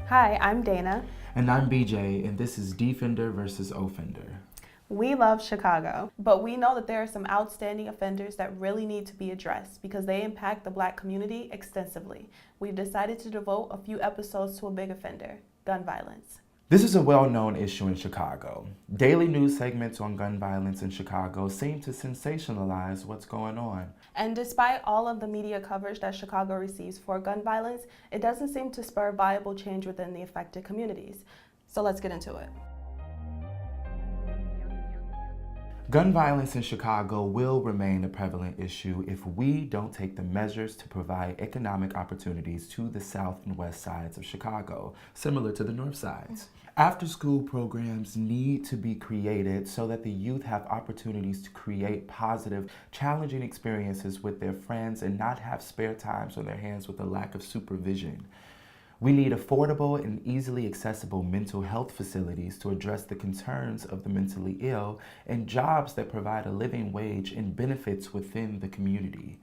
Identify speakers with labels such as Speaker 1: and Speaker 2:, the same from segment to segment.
Speaker 1: Hi, I'm Dana.
Speaker 2: And I'm BJ, and this is Defender versus Offender.
Speaker 1: We love Chicago, but we know that there are some outstanding offenders that really need to be addressed because they impact the Black community extensively. We've decided to devote a few episodes to a big offender, gun violence.
Speaker 2: This is a well-known issue in Chicago. Daily news segments on gun violence in Chicago seem to sensationalize what's going on.
Speaker 1: And despite all of the media coverage that Chicago receives for gun violence, it doesn't seem to spur viable change within the affected communities. So let's get into it.
Speaker 2: Gun violence in Chicago will remain a prevalent issue if we don't take the measures to provide economic opportunities to the south and west sides of Chicago, similar to the north sides. After-school programs need to be created so that the youth have opportunities to create positive, challenging experiences with their friends and not have spare times on their hands with a lack of supervision. We need affordable and easily accessible mental health facilities to address the concerns of the mentally ill and jobs that provide a living wage and benefits within the community.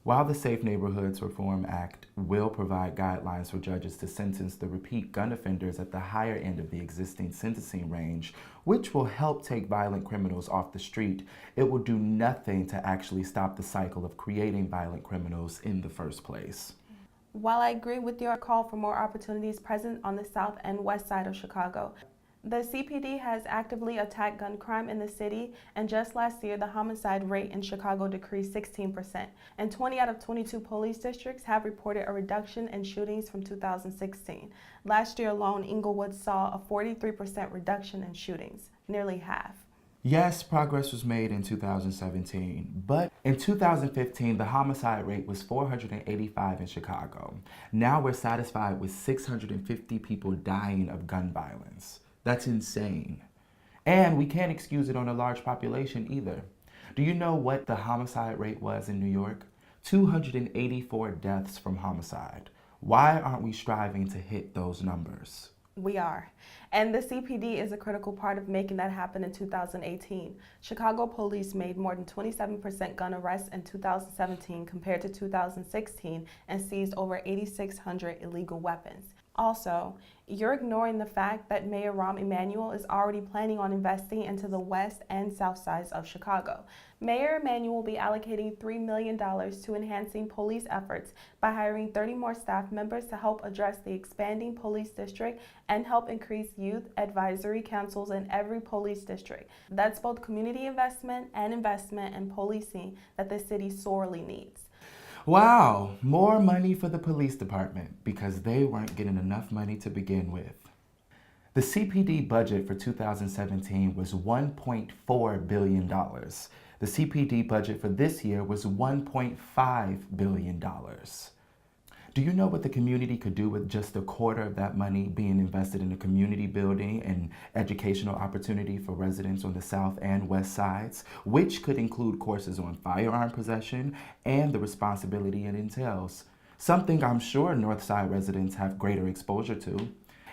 Speaker 2: While the Safe Neighborhoods Reform Act will provide guidelines for judges to sentence the repeat gun offenders at the higher end of the existing sentencing range, which will help take violent criminals off the street, it will do nothing to actually stop the cycle of creating violent criminals in the first place.
Speaker 1: While I agree with your call for more opportunities present on the south and west side of Chicago, the CPD has actively attacked gun crime in the city, and just last year the homicide rate in Chicago decreased 16%, and 20 out of 22 police districts have reported a reduction in shootings from 2016. Last year alone, Inglewood saw a 43% reduction in shootings, nearly half.
Speaker 2: Yes, progress was made in 2017, but in 2015, the homicide rate was 485 in Chicago. Now we're satisfied with 650 people dying of gun violence. That's insane. And we can't excuse it on a large population either. Do you know what the homicide rate was in New York? 284 deaths from homicide. Why aren't we striving to hit those numbers?
Speaker 1: We are. And the CPD is a critical part of making that happen in 2018. Chicago police made more than 27% gun arrests in 2017 compared to 2016 and seized over 8,600 illegal weapons. Also, you're ignoring the fact that Mayor Rahm Emanuel is already planning on investing into the west and south sides of Chicago. Mayor Emanuel will be allocating $3 million to enhancing police efforts by hiring 30 more staff members to help address the expanding police district and help increase youth advisory councils in every police district. That's both community investment and investment in policing that the city sorely needs.
Speaker 2: Wow, more money for the police department because they weren't getting enough money to begin with. The CPD budget for 2017 was $1.4 billion. The CPD budget for this year was $1.5 billion. Do you know what the community could do with just a quarter of that money being invested in a community building and educational opportunity for residents on the south and west sides, which could include courses on firearm possession and the responsibility it entails? Something I'm sure North Side residents have greater exposure to.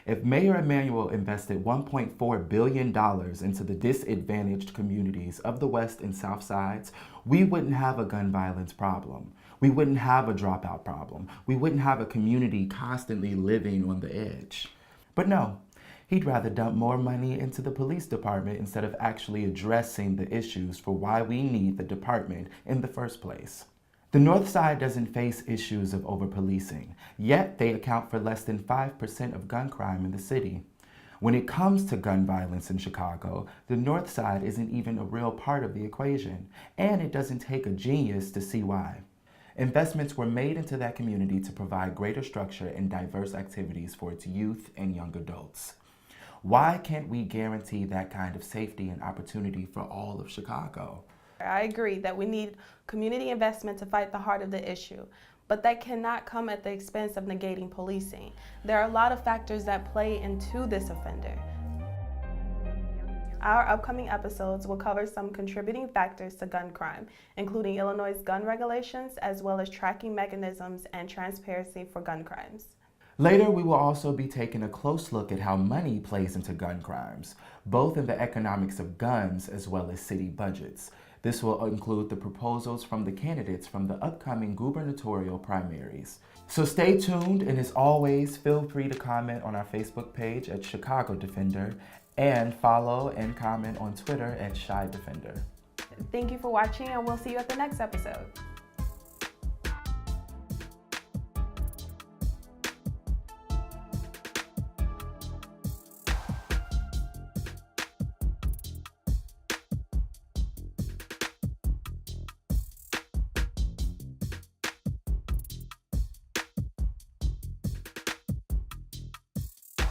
Speaker 2: If Mayor Emanuel invested $1.4 billion into the disadvantaged communities of the West and South Sides, we wouldn't have a gun violence problem. We wouldn't have a dropout problem. We wouldn't have a community constantly living on the edge. But no, he'd rather dump more money into the police department instead of actually addressing the issues for why we need the department in the first place. The North Side doesn't face issues of over-policing, yet they account for less than 5% of gun crime in the city. When it comes to gun violence in Chicago, the North Side isn't even a real part of the equation, and it doesn't take a genius to see why. Investments were made into that community to provide greater structure and diverse activities for its youth and young adults. Why can't we guarantee that kind of safety and opportunity for all of Chicago?
Speaker 1: I agree that we need community investment to fight the heart of the issue, but that cannot come at the expense of negating policing. There are a lot of factors that play into this offender. Our upcoming episodes will cover some contributing factors to gun crime, including Illinois' gun regulations, as well as tracking mechanisms and transparency for gun crimes.
Speaker 2: Later, we will also be taking a close look at how money plays into gun crimes, both in the economics of guns as well as city budgets. This will include the proposals from the candidates from the upcoming gubernatorial primaries. So stay tuned, and as always, feel free to comment on our Facebook page at Chicago Defender and follow and comment on Twitter at Shy Defender.
Speaker 1: Thank you for watching, and we'll see you at the next episode.